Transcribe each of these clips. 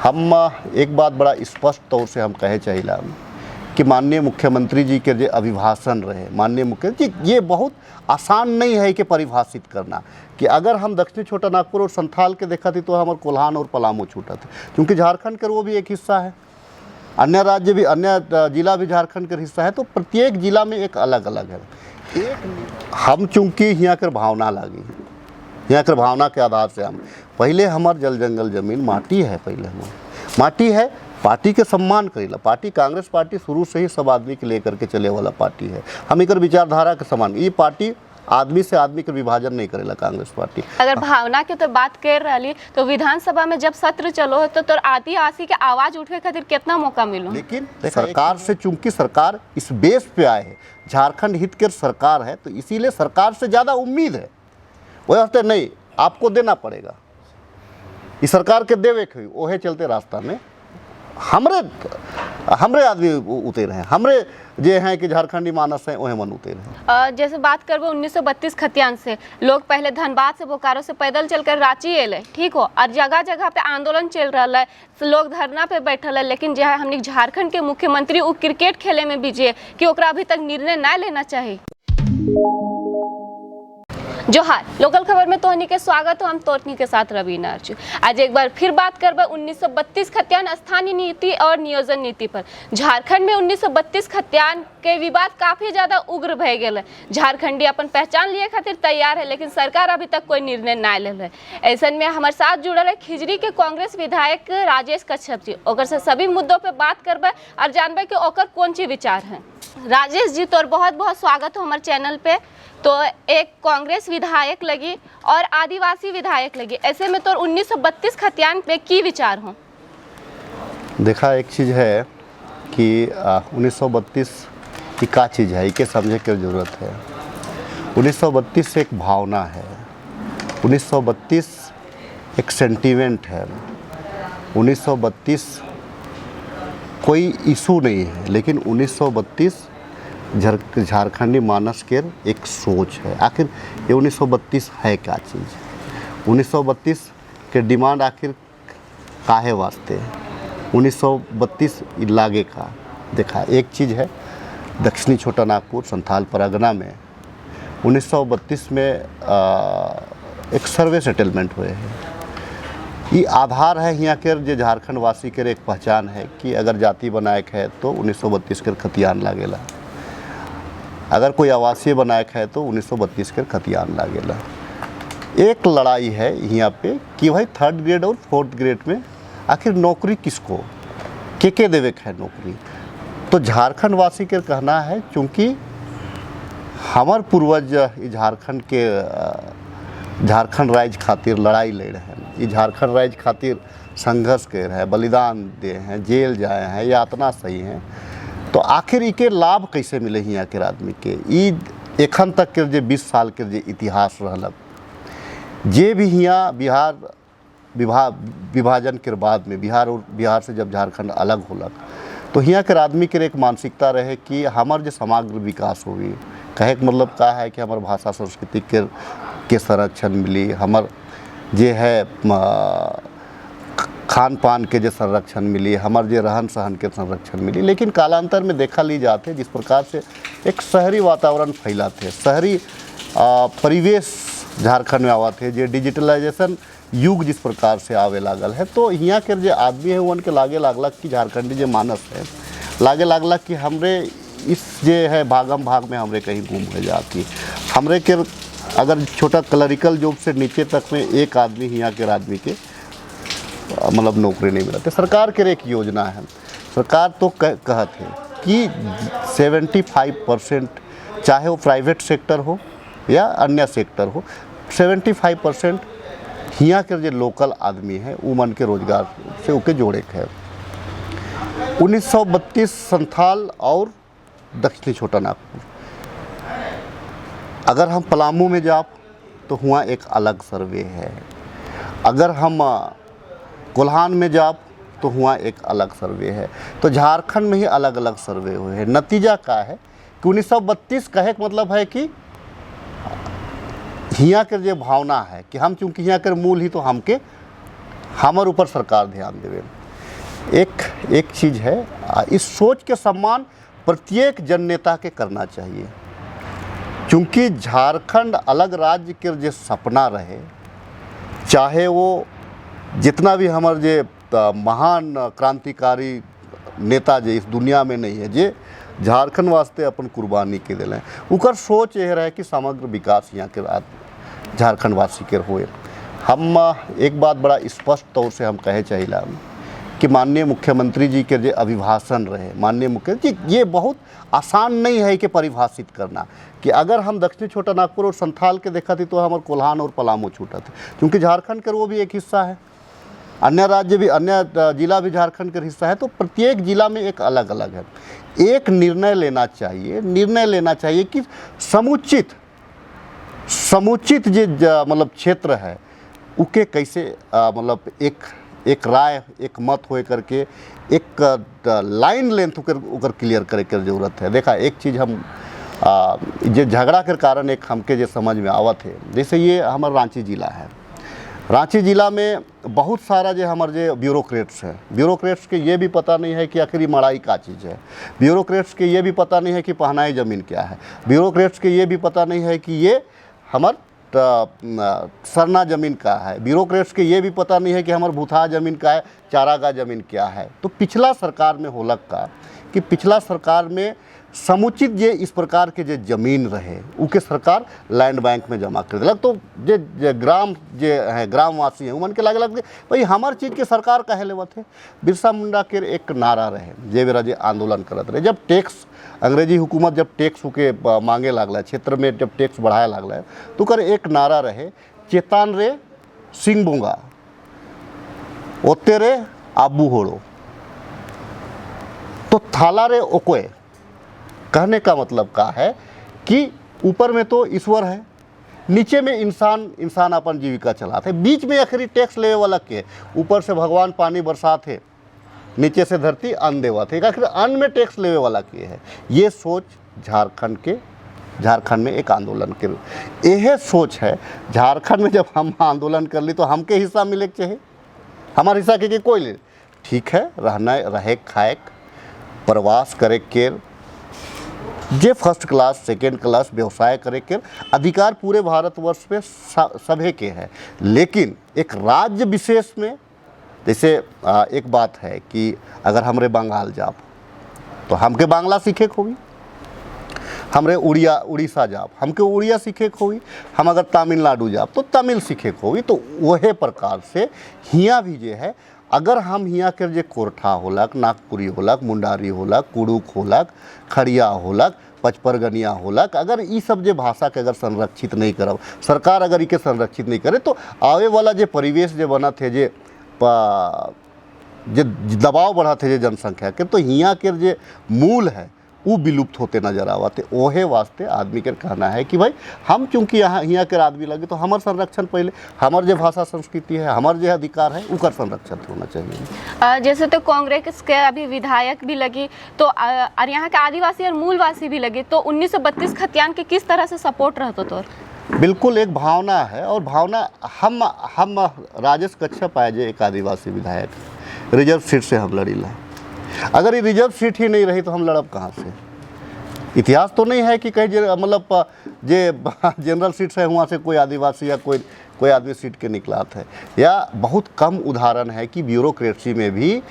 हम एक बात बड़ा स्पष्ट तौर से हम कहे चाहिए कि माननीय मुख्यमंत्री जी के जो अभिभाषण रहे, माननीय मुख्यमंत्री जी, ये बहुत आसान नहीं है कि परिभाषित करना कि अगर हम दक्षिणी छोटा नागपुर और संथाल के देखा थी तो हमारे कोल्हान और पलामू छूटा थे, क्योंकि झारखंड के वो भी एक हिस्सा है, अन्य राज्य भी, अन्य जिला भी झारखंड का हिस्सा है, तो प्रत्येक जिला में एक अलग अलग है। हम चूँकि यहाँ कर भावना लगी, यहाँ कर भावना के आधार से हम पहले हमार जल जंगल जमीन माटी है, पहले हमार माटी है, पार्टी के सम्मान करेला। पार्टी कांग्रेस पार्टी शुरू से ही सब आदमी के लेकर के चले वाला पार्टी है। हम एक विचारधारा के समान, ये पार्टी आदमी से आदमी के विभाजन नहीं करेला कांग्रेस पार्टी। अगर भावना के तो बात कर रही तो विधानसभा में जब सत्र चलो तो आदिवासी के आवाज उठे खातिर कितना मौका मिलो, लेकिन सरकार से चूंकि सरकार इस बेस पे आए है, झारखंड हित के सरकार है, तो इसीलिए सरकार से ज़्यादा उम्मीद है। वही हफ्ते नहीं आपको देना पड़ेगा, इस सरकार के देवे के ओहे चलते रास्ता में हमरे आदमी उतरे हैं, हमरे जे हैं कि झारखंडी मानस हैं वह मन उतरे हैं। जैसे बात करबो 1932 खतियान से लोग पहले धनबाद से बोकारो से पैदल चलकर रांची एले, ठीक हो, और जगह जगह पे आंदोलन चल रहा है, लोग धरना पे बैठल है, लेकिन जो है हमने झारखंड के मुख्यमंत्री वो क्रिकेट खेले में बिजी है कि ओकरा अभी तक निर्णय ना लेना चाहिए। जोहार, लोकल खबर में तोहनी के स्वागत हो। हम तोहनी के साथ रवीना अर्जुन। आज एक बार फिर बात करबे 1932 खतियान स्थानीय नीति और नियोजन नीति पर। झारखंड में 1932 खतियान के विवाद काफी ज्यादा उग्र भय गए है। झारखंडी अपन पहचान लिए खातिर तैयार है, लेकिन सरकार अभी तक कोई निर्णय ना ले है। ऐसे में हमारे साथ जुड़ल है खिजरी के कांग्रेस विधायक राजेश कश्यप जी। ओकर से सभी मुद्दों पे बात करबे और जानबे कि ओकर कौन सी विचार है। राजेश जी, तोर बहुत बहुत स्वागत हो हमारे चैनल पे। तो एक कांग्रेस विधायक लगी और आदिवासी विधायक लगी, ऐसे में तो 1932 खतियान पे की विचार हो? देखा, एक चीज़ है कि 1932 की क्या चीज़ है, इके समझे की जरूरत है। 1932 एक भावना है, 1932 एक सेंटीमेंट है, 1932 कोई इशू नहीं है, लेकिन 1932 झारखंडी मानस के एक सोच है। आखिर ये 1932 है क्या चीज़, 1932 के डिमांड आखिर काहे वास्ते, 1932 लागे का। देखा, एक चीज़ है दक्षिणी छोटा नागपुर संथाल परगना में 1932 में एक सर्वे सेटलमेंट हुए हैं। ये आधार है यहाँ के जो झारखंड वासी के एक पहचान है कि अगर जाति बनायक है तो 1932 के खतियान लागेला, अगर कोई आवासीय बनायक है तो 1932 के खतियान लागेला। एक लड़ाई है यहाँ पे कि भाई 3rd ग्रेड और 4th ग्रेड में आखिर नौकरी किसको के देवे है नौकरी। तो झारखंड वासी के कहना है, चूँकि हमार पूर्वज झारखंड राज्य खातिर लड़ाई लड़ रहे हैं, ये झारखंड राज्य खातिर संघर्ष कर रहे हैं, बलिदान दे हैं, जेल जाए हैं, यातना सही हैं, तो आखिर इके लाभ कैसे मिले यहाँ के आदमी के। ई एखन तक के जो 20 साल के जो इतिहास रहलक, जे भी यहाँ विभाजन के बाद में बिहार से जब झारखंड अलग होलक, तो यहाँ के आदमी के एक मानसिकता रहे कि हमार जो समग्र विकास होगी। कहे के मतलब का है कि हमार भाषा संस्कृति के संरक्षण मिली, हमार जे है खान पान के जो संरक्षण मिली, हमारे जो रहन सहन के संरक्षण मिली। लेकिन कालांतर में देखा ली जाते जिस प्रकार से एक शहरी वातावरण फैला थे, शहरी परिवेश झारखंड में आवा थे, जो डिजिटलाइजेशन युग जिस प्रकार से आवे लागल है, तो यहाँ के जो आदमी है उनके लागे लागलक कि झारखंडी जो मानस है लागे लागलक कि हमरे इस जे है भागम भाग में हमरे कहीं घूम हो जाती। हमरे के अगर छोटा क्लरिकल जॉब से नीचे तक में एक आदमी यहाँ के आदमी के मतलब नौकरी नहीं मिला। तो सरकार के एक योजना है, सरकार तो कहत है कि 75% चाहे वो प्राइवेट सेक्टर हो या अन्य सेक्टर हो, 75% यहाँ के जो लोकल आदमी है वो मन के रोजगार से ओके जोड़े के है। 1932 संथाल और दक्षिणी छोटा नागपुर, अगर हम पलामू में जाप तो वहाँ एक अलग सर्वे है, अगर हम कोल्हान में जाप तो हुआ एक अलग सर्वे है। तो झारखंड में ही अलग अलग सर्वे हुए हैं। नतीजा क्या है कि 1932 कहे का मतलब है कि यहाँ के जो भावना है कि हम चूँकि यहाँ के मूल ही, तो हमके हमारे ऊपर सरकार ध्यान देवे। एक चीज़ है, इस सोच के सम्मान प्रत्येक जन नेता के करना चाहिए, क्योंकि झारखंड अलग राज्य के जो सपना रहे, चाहे वो जितना भी हमारे जे महान क्रांतिकारी नेता जे इस दुनिया में नहीं है, जे झारखंड वास्ते अपन कुर्बानी के दिले, उकर सोच यह रहे कि समग्र विकास यहाँ के झारखंड वासी के होए। हम एक बात बड़ा स्पष्ट तौर से हम कहे चाहिए कि माननीय मुख्यमंत्री जी के जो अभिभाषण रहे, माननीय मुख्यमंत्री जी, ये बहुत आसान नहीं है कि परिभाषित करना कि अगर हम दक्षिणी छोटा नागपुर और संथाल के देखा थी तो हमारे कोल्हान और पलामू छूटा थे, क्योंकि झारखंड के वो भी एक हिस्सा है, अन्य राज्य भी, अन्य जिला भी झारखंड का हिस्सा है, तो प्रत्येक जिला में एक अलग अलग है। एक निर्णय लेना चाहिए कि समुचित जो मतलब क्षेत्र है उके कैसे मतलब एक राय, एक मत होए करके एक लाइन लेंथ उकर क्लियर करे के जरूरत है। देखा एक चीज़ हम जो झगड़ा के कारण एक हमके जो समझ में आवत है, जैसे ये हमारा रांची जिला है, रांची जिला में बहुत सारा जो हमारे जो ब्यूरोक्रेट्स हैं, ब्यूरोक्रेट्स के ये भी पता नहीं है कि आखिर ये मड़ाई का चीज़ है, ब्यूरोक्रेट्स के ये भी पता नहीं है कि पहनाई ज़मीन क्या है, ब्यूरोक्रेट्स के ये भी पता नहीं है कि ये हमार सरना ज़मीन का है, ब्यूरोक्रेट्स के ये भी पता नहीं है कि हमार भूथा ज़मीन का है, चारागाह ज़मीन क्या है। तो पिछला सरकार में होलक का कि पिछला सरकार में समुचित जे इस प्रकार के जे जमीन रहे उके सरकार लैंड बैंक में जमा कर दिलक। तो जे ग्राम जे है ग्रामवासी हैं उमन के लगे लग भाई हमार चीज़ के सरकार कहे लेवत है। बिरसा मुंडा के एक नारा रहे जे बेरा जे आंदोलन करत रहे, जब टैक्स अंग्रेजी हुकूमत जब टैक्स के मांगे लागला, क्षेत्र में जब टैक्स बढ़ाए लागला तो कर एक नारा रहे, चेतान रे सिंह बोंगा ओते रे आबू होड़ो तो थाला रे ओकोए। कहने का मतलब का है कि ऊपर में तो ईश्वर है, नीचे में इंसान अपन जीविका चलाते, बीच में आखिरी टैक्स लेवे वाला के, ऊपर से भगवान पानी बरसात है, नीचे से धरती अन्न देवा थे, आखिर अन्न में टैक्स लेवे वाला के है। ये सोच झारखंड में एक आंदोलन के यह सोच है। झारखंड में जब हम आंदोलन कर ली तो हमके हिस्सा मिले के चाहिए, हमारे हिस्सा के कोई ले, ठीक है, रहना रहे खाए प्रवास करे के जे फर्स्ट क्लास सेकेंड क्लास व्यवसाय करे के अधिकार पूरे भारतवर्ष पे सभी के है। लेकिन एक राज्य विशेष में जैसे एक बात है कि अगर हमरे बंगाल जाब तो हमके बांग्ला सीखे को होगी, हमरे उड़ीसा जाब हमके उड़िया सीखे को होगी, हम अगर तमिलनाडु जाब तो तमिल सीखे को होगी। तो वह प्रकार से हियाँ भी जे है, अगर हम हियाँ के जे कोरठा होलक, नागपुरी होलक, मुंडारी होलक, कुड़ुक होलक, खड़िया होलक, पचपरगनिया होलक, अगर ये सब जे भाषा के अगर संरक्षित नहीं करब, सरकार अगर इके संरक्षित नहीं करे तो आवे वाला जे परिवेश जे बना थे जे दबाव बढ़ा थे जे जनसंख्या के, तो हियाँ के जे मूल है वो विलुप्त होते नजर आवाते। ओहे वास्ते आदमी के कहना है कि भाई हम चूँकि यहाँ के आदमी लगे तो हमार संरक्षण पहले, हमार जो भाषा संस्कृति है, हमार जो अधिकार है उकर संरक्षण होना चाहिए। जैसे तो कांग्रेस के अभी विधायक भी लगी तो और यहाँ के आदिवासी और मूलवासी भी लगे, तो 1932 खतियान के किस तरह से सपोर्ट रहता तो? बिल्कुल एक भावना है, और भावना हम राजेश कच्छप आए जे एक आदिवासी विधायक, रिजर्व सीट से हम लड़ी ला। अगर ये रिजर्व सीट ही नहीं रही तो हम लड़ब कहाँ से? इतिहास तो नहीं है कि कहीं मतलब जे जनरल सीट से वहाँ से कोई आदिवासी या कोई आदमी सीट के निकला है। या बहुत कम उदाहरण है कि ब्यूरोक्रेसी में भी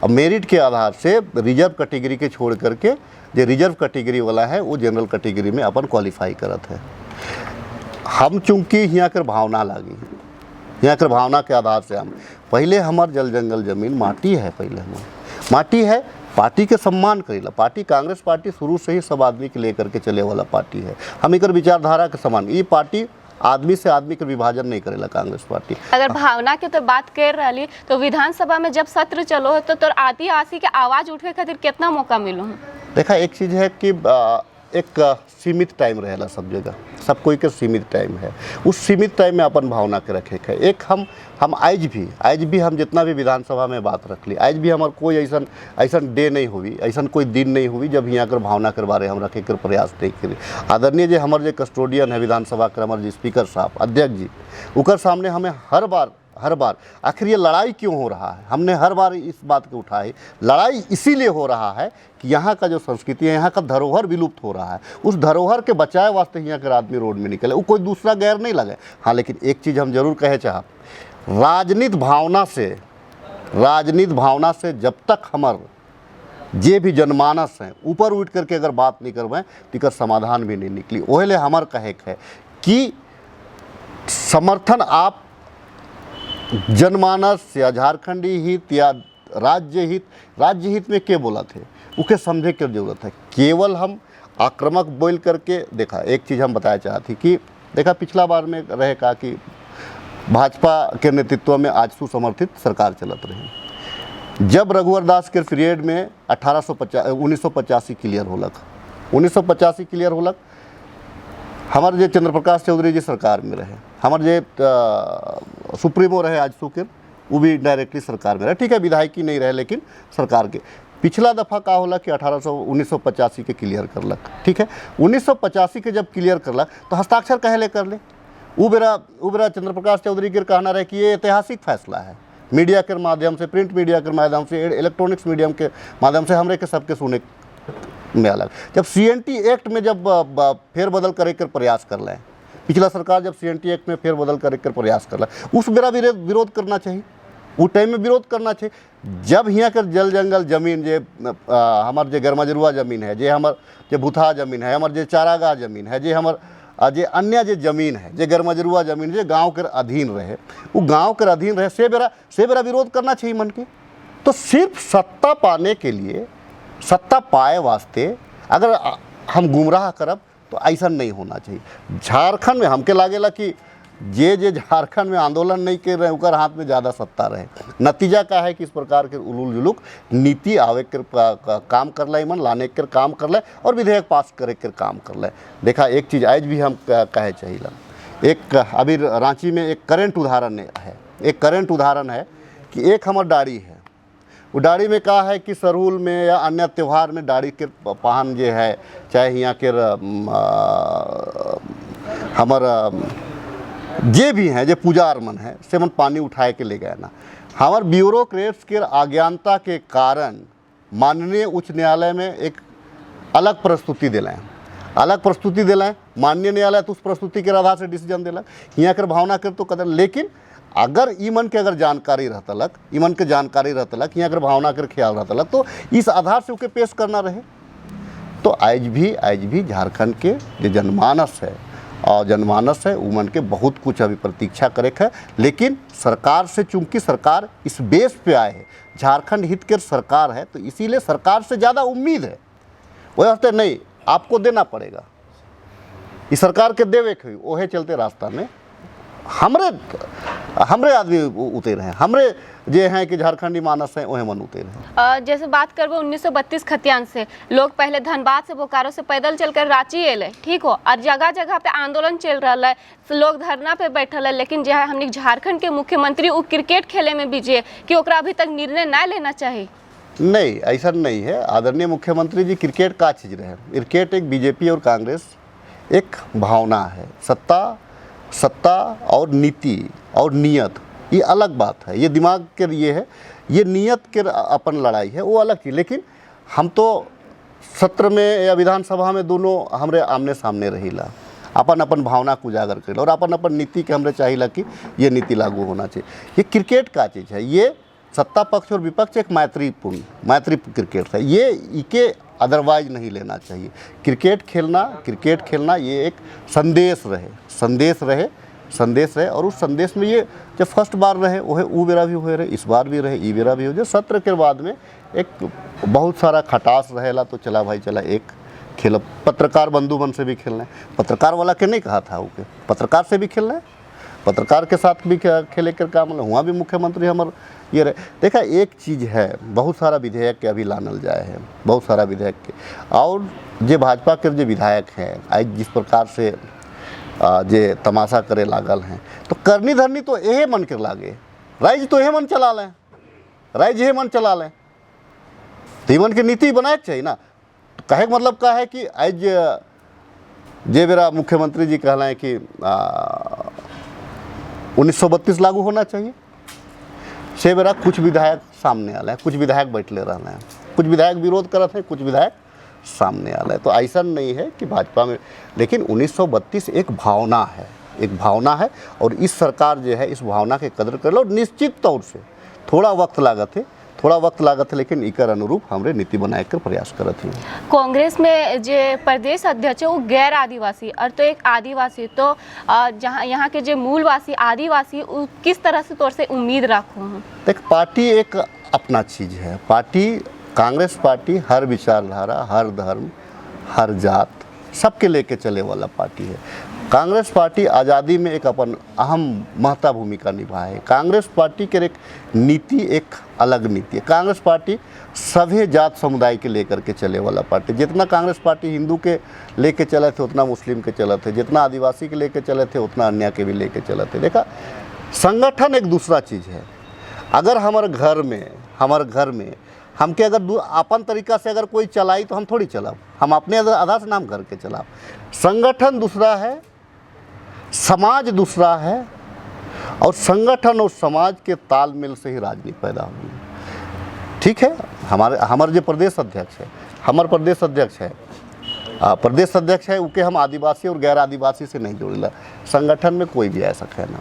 मेरिट के आधार से रिजर्व कैटेगरी के छोड़ करके जो रिजर्व कैटेगरी वाला है वो जनरल कैटेगरी में अपन क्वालिफाई करत है। हम चूँकि यहाँ कर भावना लागी, यहाँ कर भावना के आधार से हम पहले हमार जल जंगल जमीन माटी है, पहले हमार माटी है, पार्टी के सम्मान करेला। पार्टी कांग्रेस पार्टी शुरू से ही सब आदमी के लेकर के चले वाला पार्टी है, हम एक विचारधारा के समान, ये पार्टी आदमी से आदमी के विभाजन नहीं करेला कांग्रेस पार्टी। अगर भावना के तो बात कर रही तो विधानसभा में जब सत्र चलो है तो आदिवासी के आवाज उठे खातिर कितना मौका मिलो? देखा एक चीज़ है कि एक सीमित टाइम रहेला, सब जगह सब कोई के सीमित टाइम है, उस सीमित टाइम में अपन भावना के रखे है। एक हम आज भी हम जितना भी विधानसभा में बात रख ली, आज भी हमार कोई ऐसा डे नहीं हुई, ऐसा कोई दिन नहीं हुई जब यहाँ कर भावना के बारे हम रखे कर प्रयास नहीं करी। आदरणीय जो हमारे जो कस्टोडियन है विधानसभा के, हमारे जो स्पीकर साहब अध्यक्ष जी, उकर सामने हमें हर बार आखिर ये लड़ाई क्यों हो रहा है? हमने हर बार इस बात को उठाई। लड़ाई इसीलिए हो रहा है कि यहाँ का जो संस्कृति है, यहाँ का धरोहर विलुप्त हो रहा है। उस धरोहर के बचाए वास्ते यहाँ के आदमी रोड में निकले, वो कोई दूसरा गैर नहीं लगे। हाँ, लेकिन एक चीज़ हम जरूर कहे चाह, राजनीति भावना से जब तक हमार जे भी जनमानस हैं ऊपर उठ करके अगर बात नहीं करवाएं तो समाधान भी नहीं निकली। ओहले हमार कहे है कि समर्थन आप जनमानस या झारखंडी हित या राज्य हित में के बोला थे उके समझे की जरूरत है। केवल हम आक्रामक बोल करके देखा, एक चीज़ हम बताया चाहती कि देखा पिछला बार में रहे कहा कि भाजपा के नेतृत्व में आज सुसमर्थित सरकार चलत रही। जब रघुवर दास के पीरियड में 1985 क्लियर होलक, 1985 क्लियर होलक, हमारे जो चंद्र प्रकाश चौधरी जी सरकार में रहे, हमारे जो सुप्रीमो रहे आज सुकिर, वो भी डायरेक्टली सरकार में रहे। ठीक है, विधायकी नहीं रहे लेकिन सरकार के। पिछला दफ़ा का होला कि 1985 के क्लियर करलक। ठीक है, 1985 के जब क्लियर करलक तो हस्ताक्षर कहे ले कर ले। वो बेरा चंद्र प्रकाश चौधरी के कहना रहे कि ये ऐतिहासिक फैसला है। मीडिया के माध्यम से, प्रिंट मीडिया के माध्यम से, इलेक्ट्रॉनिक्स मीडियम के माध्यम से हमरे के सबके सुने में अलग। जब CNT एक्ट में जब फेरबदल करे कर प्रयास कर लें, पिछला सरकार जब CNT एक्ट में फेरबदल करे कर प्रयास कर लें, उस बेरा विरोध करना चाहिए, उस टाइम में विरोध करना चाहिए। जब यहाँ कर जल जंगल जमीन जे हमार जे गरमजरुआ जमीन है, जे हमार जे भूथा जमीन है, हमार जे चारागाह जमीन है, जे हमार जे अन्य जे जमीन है, जे गरमजरुआ जमीन जे गांव के अधीन रहे, वो गांव के अधीन रहे से बेरा विरोध करना चाहिए मन के। तो सिर्फ सत्ता पाने के लिए, सत्ता पाए वास्ते अगर हम गुमराह करब तो ऐसा नहीं होना चाहिए। झारखंड में हमके लागेला कि जे झारखंड में आंदोलन नहीं कर रहे उनका हाथ में ज़्यादा सत्ता रहे। नतीजा क्या है कि इस प्रकार के उलूल जुलूक नीति आवे कर काम कर ले, मन लाने कर काम कर ले और विधेयक पास करे कर काम कर ले। देखा एक चीज़ आज भी हम कहे चाहिए, एक अभी रांची में एक करंट उदाहरण है, एक करंट उदाहरण है कि एक हमार डाड़ी है, वो डाड़ी में कहा है कि सरहुल में या अन्य त्यौहार में डाड़ी के पहन जो है, चाहे यहाँ के हमार जे भी हैं, जो पूजा अर्मन है से मन पानी उठाए के ले गए ना। हमार ब्यूरोक्रेट्स के अज्ञानता के कारण माननीय उच्च न्यायालय में एक अलग प्रस्तुति दिलाएं, माननीय न्यायालय तो उस प्रस्तुति के आधार से डिसीजन दिलक। यहाँ कर भावना कर तो कदर, लेकिन अगर ईमन के अगर जानकारी रहतलक, ईमन के जानकारी रहतलक, यहाँ कर भावना कर ख्याल रहतलक, तो इस आधार से उके पेश करना रहे। तो आज भी झारखंड के जो जनमानस है और जनमानस है उमन के बहुत कुछ अभी प्रतीक्षा करे है। लेकिन सरकार से, चूंकि सरकार इस बेस पे आए है, झारखंड हित के सरकार है, तो इसीलिए सरकार से ज़्यादा उम्मीद है। वही वास्ते नहीं, आपको देना पड़ेगा, इस सरकार के देवे के ओहे चलते रास्ता में हमरे आदमी उतर हैं, हमरे जे हैं कि झारखंडी मानस हैं वह मन उतर हैं। जैसे बात करबो 1932 खतियान से, लोग पहले धनबाद से, बोकारो से पैदल चलकर रांची एले, ठीक हो, और जगह जगह पे आंदोलन चल रहा है, लोग धरना पे बैठल है। लेकिन जो है हमने झारखंड के मुख्यमंत्री वो क्रिकेट खेले में बिजी है कि ओकरा अभी तक निर्णय ना लेना चाहिए। नहीं, ऐसा नहीं है। आदरणीय मुख्यमंत्री जी, क्रिकेट का चीज़ रहे, क्रिकेट एक बीजेपी और कांग्रेस एक भावना है। सत्ता और नीति और नियत ये अलग बात है, ये दिमाग के लिए है, ये नियत के अपन लड़ाई है, वो अलग चीज़। लेकिन हम तो सत्र में या विधानसभा में दोनों हमरे आमने सामने रहीला, अपन भावना को उजागर करेला और अपन नीति के हमरे चाहिए कि ये नीति लागू होना चाहिए। ये क्रिकेट का चीज़ है, ये सत्ता पक्ष और विपक्ष एक मैत्री क्रिकेट है, ये इके अदरवाइज नहीं लेना चाहिए। क्रिकेट खेलना ये एक संदेश रहे और उस संदेश में ये जब फर्स्ट बार रहे वो बेरा भी हुए रहे, इस बार भी रहे, ई बेरा भी हो। जो सत्र के बाद में एक बहुत सारा खटास रहेला, तो चला भाई चला एक खेल, पत्रकार बंधु मन से भी खेलना है, पत्रकार वाला के नहीं कहा था, ओके पत्रकार से भी खेलना है, पत्रकार के साथ भी खेले कर काम, वहाँ भी मुख्यमंत्री हमारे ये रहे। देखा एक चीज़ है, बहुत सारा विधेयक के अभी लानल जाए है, बहुत सारा विधेयक के, और जे भाजपा के जो विधायक हैं आज जिस प्रकार से जे तमाशा करे लागल हैं, तो करनी धरनी तो यही मन कर लागे, राज्य तो यही मन चला लें, तो मन की नीति बनाए चाहिए ना। तो कहे का मतलब क्या है कि आज जे मेरा मुख्यमंत्री जी कहला है कि 1932 लागू होना चाहिए, से बेरा कुछ विधायक सामने आला है, कुछ विधायक बैठले रहना है, कुछ विधायक विरोध करत है, कुछ विधायक सामने आला है। तो ऐसा नहीं है कि भाजपा में, लेकिन 1932 एक भावना है, एक भावना है, और इस सरकार जो है इस भावना के कदर कर लो। निश्चित तौर से थोड़ा वक्त लागत है, लेकिन इकर अनुरूप हमरे नीति बनाए कर प्रयास करत हैं। कांग्रेस में जो प्रदेश अध्यक्ष है वो गैर आदिवासी और तो एक आदिवासी, तो जहाँ यहाँ के जो मूलवासी आदिवासी किस तरह से तौर से उम्मीद रखो हूँ? देख, पार्टी एक अपना चीज़ है। पार्टी, कांग्रेस पार्टी हर विचारधारा, हर धर्म, हर जात सबके लेके चले वाला पार्टी है। कांग्रेस पार्टी आज़ादी में एक अपन अहम महत्ता भूमिका निभाए। कांग्रेस पार्टी के एक नीति एक अलग नीति है। कांग्रेस पार्टी सभी जात समुदाय के लेकर के चले वाला पार्टी। जितना कांग्रेस पार्टी हिंदू के लेके चले थे उतना मुस्लिम के चले थे, जितना आदिवासी के लेके चले थे उतना अन्य के भी लेके चले थे। देखा, संगठन एक दूसरा चीज़ है। अगर हमारे घर में हमके अगर अपन तरीका से अगर कोई चलाई तो हम थोड़ी चलाब, हम अपने आधार से नाम घर के चलाब। संगठन दूसरा है, समाज दूसरा है, और संगठन और समाज के तालमेल से ही राजनीति पैदा हुई। ठीक है, हमारे जो प्रदेश अध्यक्ष है उके हम आदिवासी और गैर आदिवासी से नहीं जोड़ेला। संगठन में कोई भी ऐसा कहना।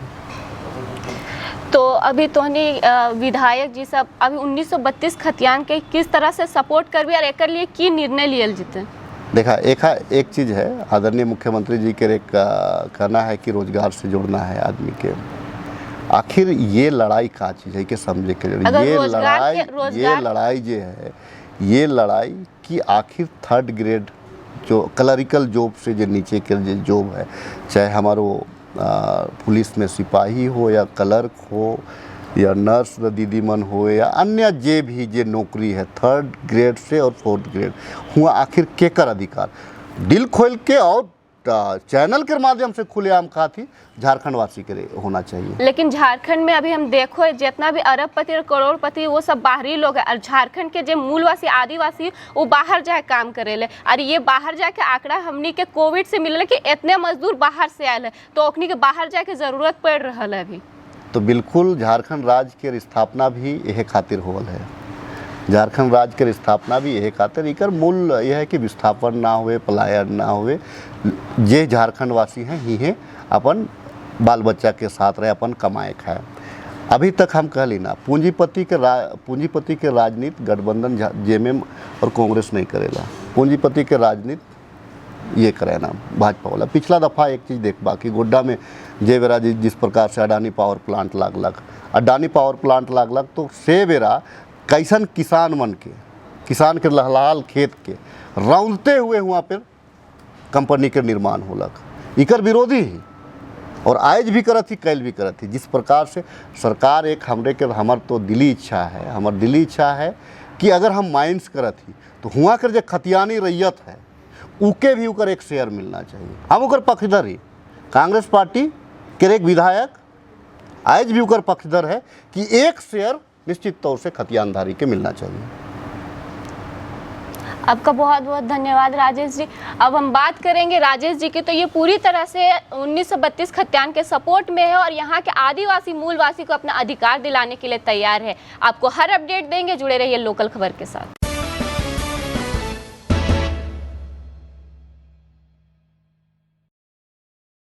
तो अभी तोहनी विधायक जी सब अभी 1932 खतियान के किस तरह से सपोर्ट करबी और एक लिए की निर्णय लियल जीते? देखा, एक चीज़ है, आदरणीय मुख्यमंत्री जी के एक कहना है कि रोजगार से जोड़ना है आदमी के। आखिर ये लड़ाई का चीज़ है कि समझे के ये लड़ाई कि आखिर थर्ड ग्रेड जो क्लरिकल जॉब से जो नीचे के जो जॉब है, चाहे हमारो पुलिस में सिपाही हो या क्लर्क हो या नर्स दीदी मन हो या अन्य जे भी जे नौकरी है थर्ड ग्रेड से और फोर्थ ग्रेड हुआ, आखिर केकर अधिकार दिल खोल के और चैनल के माध्यम से खुलेआम कहा थी झारखंड वासी के होना चाहिए। लेकिन झारखंड में अभी हम देखो जितना भी अरबपति और करोड़पति वो सब बाहरी लोग हैं, और झारखंड के जो मूलवासी आदिवासी वो बाहर जाए काम करेले। और ये बाहर जाके आंकड़ा हमनी के कोविड से मिले कि इतने मजदूर बाहर से आए है, तो ओखनी के बाहर जाके जरूरत पड़ रहा है अभी। तो बिल्कुल झारखंड राज्य के स्थापना भी यह खातिर होल है। झारखंड राज्य के स्थापना भी यह खातिर, इकर मूल यह है कि विस्थापन ना हुए, पलायन ना हुए। जे झारखंड वासी हैं ही हैं अपन बाल बच्चा के साथ रहे, अपन कमाए खाए। अभी तक हम कह ली ना, पूंजीपति के राजनीति गठबंधन जेएमएम और कांग्रेस नहीं करेला। पूंजीपति के राजनीति ये करे ना भाजपा वाला। पिछला दफ़ा एक चीज़ देख बाकी गोड्डा में जे बेरा जिस प्रकार से अडानी पावर प्लांट लागलक तो से बेरा कैसन किसान के लहलाल खेत के रौंदते हुए हुआ पर कंपनी के निर्माण होलक। इकर विरोधी ही और आज भी करत ही, कैल भी करत ही। जिस प्रकार से सरकार एक हमर तो दिली इच्छा है कि अगर हम माइंस करत ही तो हुआ कर जो खतियानी रैयत है उके भी उकर एक शेयर मिलना चाहिए। हम उकर पक्षधर ही, कांग्रेस पार्टी के एक विधायक आज भी उकर पक्षधर है कि एक शेयर निश्चित तौर से खतियानधारी के मिलना चाहिए। आपका बहुत बहुत धन्यवाद राजेश जी। अब हम बात करेंगे राजेश जी की, तो ये पूरी तरह से 1932 खतियान के सपोर्ट में है और यहाँ के आदिवासी मूलवासी को अपना अधिकार दिलाने के लिए तैयार है। आपको हर अपडेट देंगे, जुड़े रहिए लोकल खबर के साथ।